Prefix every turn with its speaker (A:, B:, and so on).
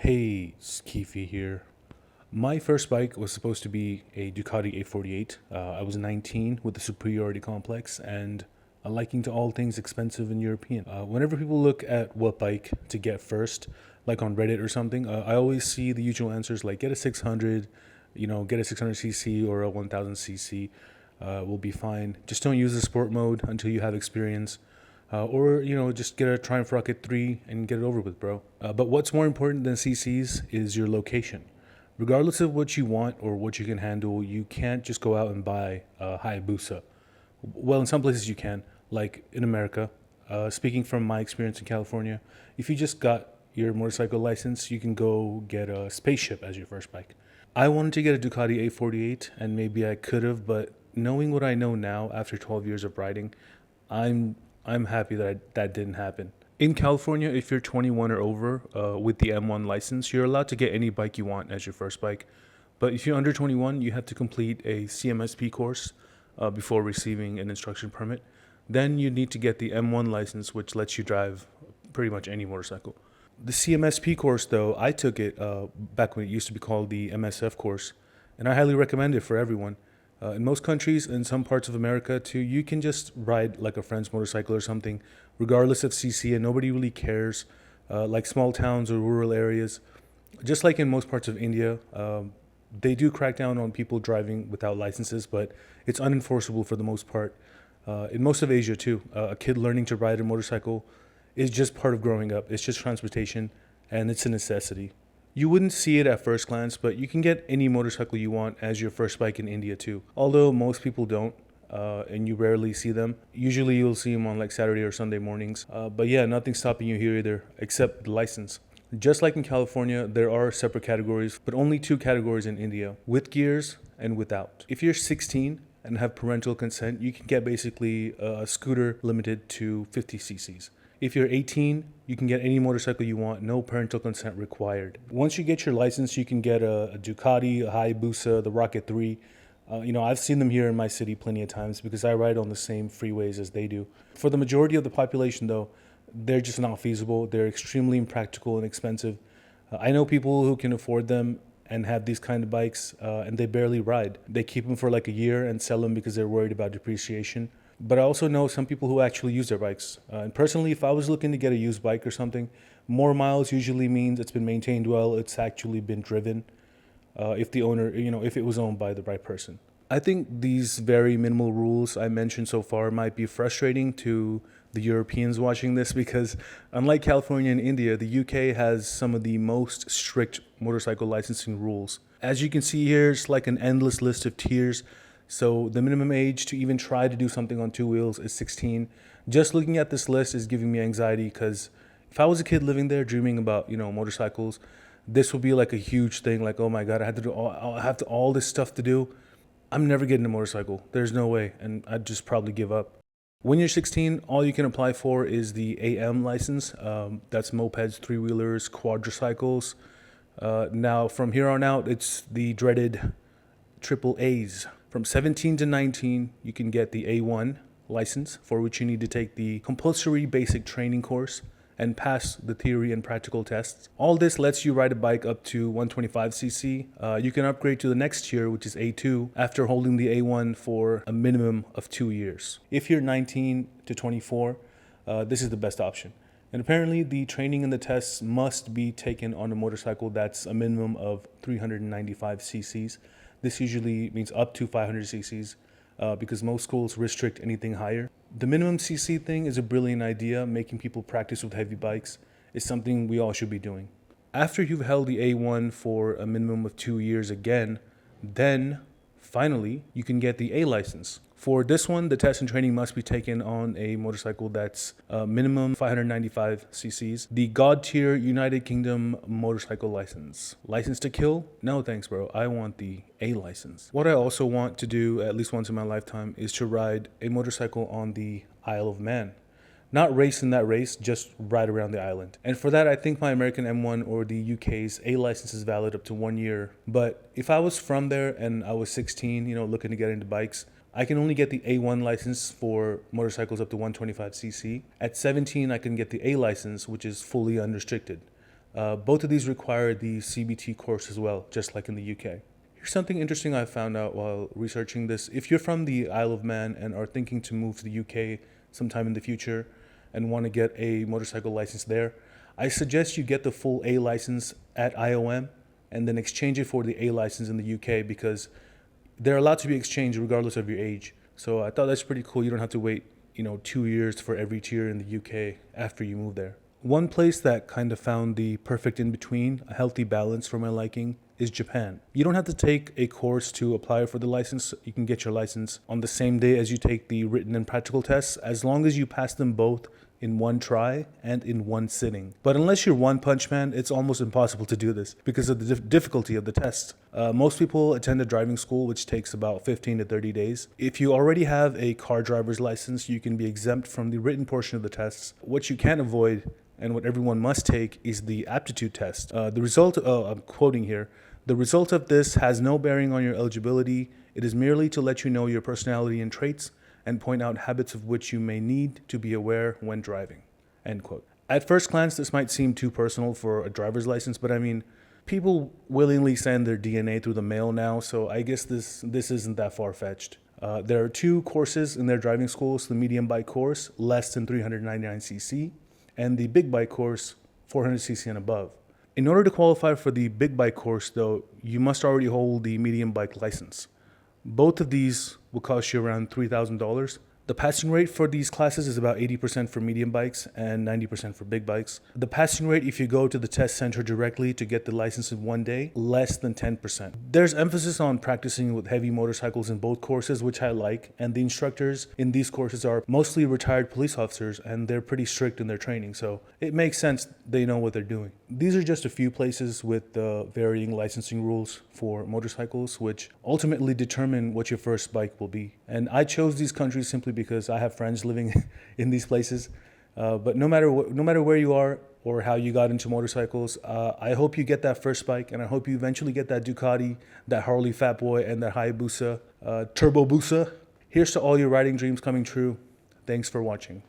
A: Hey, Skeefy here. My first bike was supposed to be a Ducati A48. I was 19 with a superiority complex and a liking to all things expensive and European. Whenever people look at what bike to get first, like on Reddit or something, I always see the usual answers like get a 600, get a 600cc or a 1000cc. Will be fine. Just don't use the sport mode until you have experience. Or just get a Triumph Rocket 3 and get it over with, bro. But what's more important than CCs is your location. Regardless of what you want or what you can handle, you can't just go out and buy a Hayabusa. Well, in some places you can, like in America. Speaking from my experience in California, if you just got your motorcycle license, you can go get a Spaceship as your first bike. I wanted to get a Ducati A48, and maybe I could have, but knowing what I know now after 12 years of riding, I'm I'm happy that didn't happen. In California, if you're 21 or over with the M1 license, you're allowed to get any bike you want as your first bike. But if you're under 21, you have to complete a CMSP course before receiving an instruction permit. Then you need to get the M1 license, which lets you drive pretty much any motorcycle. The CMSP course, though, I took it back when it used to be called the MSF course, and I highly recommend it for everyone. In most countries, in some parts of America too, you can just ride like a friend's motorcycle or something, regardless of CC, and nobody really cares. Like small towns or rural areas, just like in most parts of India, they do crack down on people driving without licenses, but it's unenforceable for the most part. In most of Asia too, a kid learning to ride a motorcycle is just part of growing up. It's just transportation, and it's a necessity. You wouldn't see it at first glance, but you can get any motorcycle you want as your first bike in India too. Although most people don't, and you rarely see them. Usually you'll see them on like Saturday or Sunday mornings. But yeah, nothing's stopping you here either, except the license. Just like in California, there are separate categories, but only two categories in India, with gears and without. If you're 16 and have parental consent, you can get basically a scooter limited to 50 cc's. If you're 18, you can get any motorcycle you want, no parental consent required. Once you get your license, you can get a Ducati, a Hayabusa, the Rocket 3. I've seen them here in my city plenty of times because I ride on the same freeways as they do. For the majority of the population, though, they're just not feasible. They're extremely impractical and expensive. I know people who can afford them and have these kind of bikes, and they barely ride. They keep them for like a year and sell them because they're worried about depreciation. But I also know some people who actually use their bikes. And personally, if I was looking to get a used bike or something, more miles usually means it's been maintained well, it's actually been driven. If the owner, if it was owned by the right person. I think these very minimal rules I mentioned so far might be frustrating to the Europeans watching this because, unlike California and India, the UK has some of the most strict motorcycle licensing rules. As you can see here, it's like an endless list of tiers. So the minimum age to even try to do something on two wheels is 16. Just looking at this list is giving me anxiety because if I was a kid living there dreaming about, motorcycles, this would be like a huge thing. Like, oh my God, I have to all this stuff to do. I'm never getting a motorcycle. There's no way. And I'd just probably give up. When you're 16, all you can apply for is the AM license. That's mopeds, three wheelers, quadricycles. Now, from here on out, it's the dreaded triple A's. From 17 to 19, you can get the A1 license, for which you need to take the compulsory basic training course and pass the theory and practical tests. All this lets you ride a bike up to 125cc. You can upgrade to the next tier, which is A2, after holding the A1 for a minimum of 2 years. If you're 19 to 24, this is the best option. And apparently the training and the tests must be taken on a motorcycle that's a minimum of 395 cc's. This usually means up to 500 cc's because most schools restrict anything higher. The minimum cc thing is a brilliant idea. Making people practice with heavy bikes is something we all should be doing. After you've held the A1 for a minimum of 2 years again, then finally you can get the A license. For this one, the test and training must be taken on a motorcycle that's minimum 595 cc's. The God tier United Kingdom motorcycle license. License to kill? No thanks, bro. I want the A license. What I also want to do at least once in my lifetime is to ride a motorcycle on the Isle of Man. Not race in that race, just ride around the island. And for that, I think my American M1 or the UK's A license is valid up to 1 year. But if I was from there and I was 16, looking to get into bikes, I can only get the A1 license for motorcycles up to 125cc. At 17, I can get the A license, which is fully unrestricted. Both of these require the CBT course as well, just like in the UK. Here's something interesting I found out while researching this. If you're from the Isle of Man and are thinking to move to the UK sometime in the future and want to get a motorcycle license there, I suggest you get the full A license at IOM and then exchange it for the A license in the UK, because they're allowed to be exchanged regardless of your age. So I thought that's pretty cool. You don't have to wait, 2 years for every tier in the UK after you move there. One place that kind of found the perfect in between, a healthy balance for my liking, is Japan. You don't have to take a course to apply for the license. You can get your license on the same day as you take the written and practical tests, as long as you pass them both in one try and in one sitting. But unless you're One Punch Man, it's almost impossible to do this because of the difficulty of the test. Most people attend a driving school, which takes about 15 to 30 days. If you already have a car driver's license, you can be exempt from the written portion of the tests. What you can't avoid and what everyone must take is the aptitude test. I'm quoting here, the result of this has no bearing on your eligibility. It is merely to let you know your personality and traits and point out habits of which you may need to be aware when driving. End quote. At first glance, this might seem too personal for a driver's license, but I mean, people willingly send their DNA through the mail now, so I guess this isn't that far-fetched. There are 2 courses in their driving schools, the medium bike course, less than 399cc, and the big bike course, 400cc and above. In order to qualify for the big bike course, though, you must already hold the medium bike license. Both of these will cost you around $3,000. The passing rate for these classes is about 80% for medium bikes and 90% for big bikes. The passing rate, if you go to the test center directly to get the license in one day, less than 10%. There's emphasis on practicing with heavy motorcycles in both courses, which I like, and the instructors in these courses are mostly retired police officers, and they're pretty strict in their training, so it makes sense they know what they're doing. These are just a few places with varying licensing rules for motorcycles, which ultimately determine what your first bike will be. And I chose these countries simply because I have friends living in these places. But no matter where you are or how you got into motorcycles, I hope you get that first bike, and I hope you eventually get that Ducati, that Harley Fat Boy, and that Hayabusa Turbo Busa. Here's to all your riding dreams coming true. Thanks for watching.